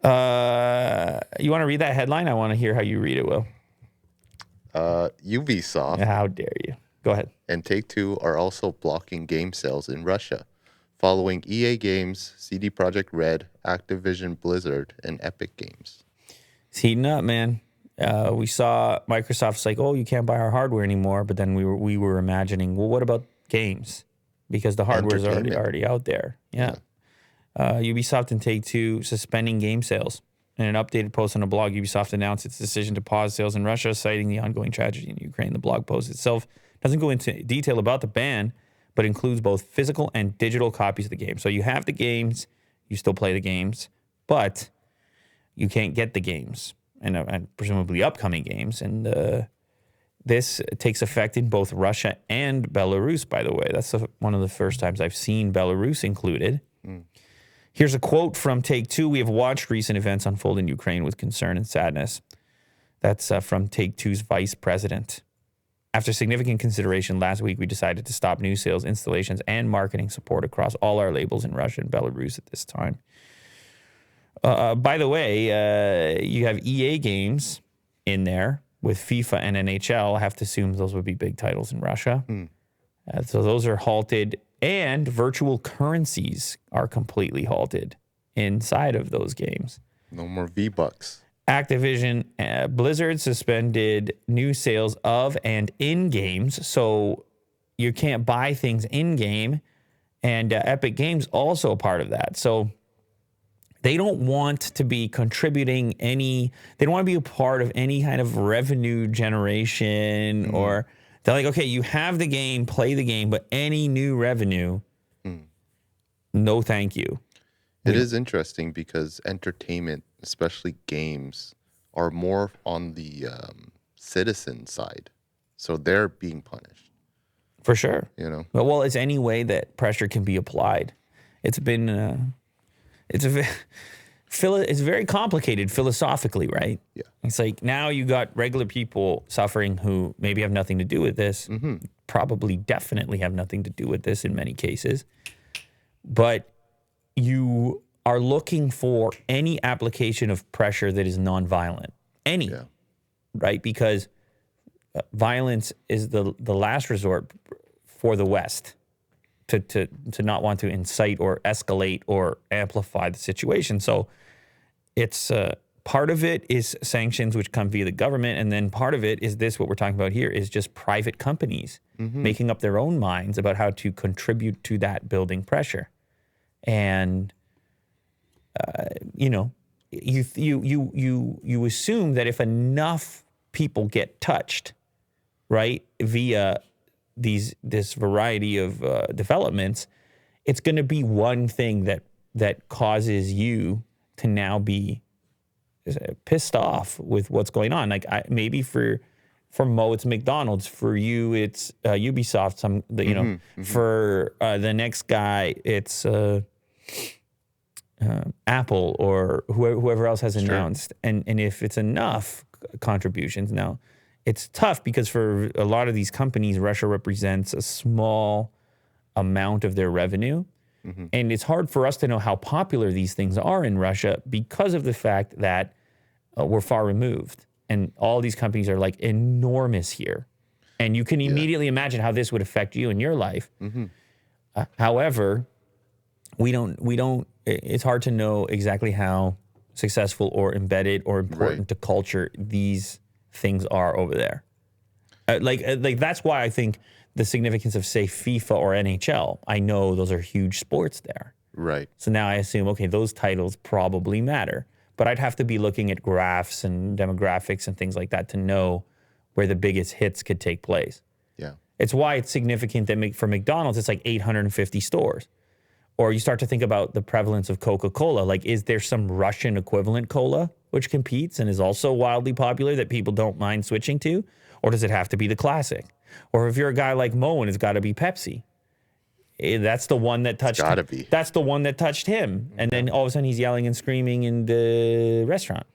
You want to read that headline? I want to hear how you read it, Will. Ubisoft. How dare you? Go ahead. And Take-Two are also blocking game sales in Russia, following EA Games, CD Projekt Red, Activision Blizzard, and Epic Games. It's heating up, man. We saw Microsoft's like, oh, you can't buy our hardware anymore. But then we were imagining, well, what about games? Because the hardware is already out there. Yeah. Ubisoft and Take-Two suspending game sales. In an updated post on a blog, Ubisoft announced its decision to pause sales in Russia, citing the ongoing tragedy in Ukraine. The blog post itself doesn't go into detail about the ban, but includes both physical and digital copies of the game. So you have the games, you still play the games, but you can't get the games and presumably upcoming games. And this takes effect in both Russia and Belarus, by the way. That's one of the first times I've seen Belarus included. Here's a quote from Take-Two. We have watched recent events unfold in Ukraine with concern and sadness. That's from Take-Two's vice president. After significant consideration, last week we decided to stop new sales, installations, and marketing support across all our labels in Russia and Belarus at this time. By the way, you have EA games in there with FIFA and NHL. I have to assume those would be big titles in Russia. So those are halted. And virtual currencies are completely halted inside of those games. No more V-Bucks. Activision Blizzard suspended new sales of and in games. So you can't buy things in game. And Epic Games also a part of that. So they don't want to be contributing they don't want to be a part of any kind of revenue generation or... They're like, okay, you have the game, play the game, but any new revenue, no thank you. It is interesting because entertainment, especially games, are more on the citizen side. So they're being punished. For sure. You know? Well, it's any way that pressure can be applied. It's been, it's very complicated philosophically, right? Yeah. It's like now you got regular people suffering who maybe have nothing to do with this, probably definitely have nothing to do with this in many cases. But you are looking for any application of pressure that is nonviolent. Any, right? Because violence is the last resort for the West to not want to incite or escalate or amplify the situation. So it's part of it is sanctions, which come via the government. And then part of it is this, what we're talking about here, is just private companies making up their own minds about how to contribute to that building pressure. And, you know, you assume that if enough people get touched, right, via this variety of developments, it's going to be one thing that causes you to now be pissed off with what's going on. Like maybe for Mo, it's McDonald's. For you, it's Ubisoft. For the next guy, it's Apple or whoever else has announced. And if it's enough contributions, now it's tough because for a lot of these companies, Russia represents a small amount of their revenue. And it's hard for us to know how popular these things are in Russia because of the fact that we're far removed. And all these companies are like enormous here. And you can immediately imagine how this would affect you in your life. However, we don't, it's hard to know exactly how successful or embedded or important to culture these things are over there. Like that's why I think the significance of, say, FIFA or NHL, I know those are huge sports there. Right. So now I assume, okay, those titles probably matter. But I'd have to be looking at graphs and demographics and things like that to know where the biggest hits could take place. Yeah. It's why it's significant that for McDonald's, it's like 850 stores. Or you start to think about the prevalence of Coca-Cola. Like, is there some Russian equivalent cola which competes and is also wildly popular that people don't mind switching to? Or does it have to be the classic? Or if you're a guy like Moen, it's got to be Pepsi. That's the one that touched him. That's the one that touched him. And then all of a sudden he's yelling and screaming in the restaurant.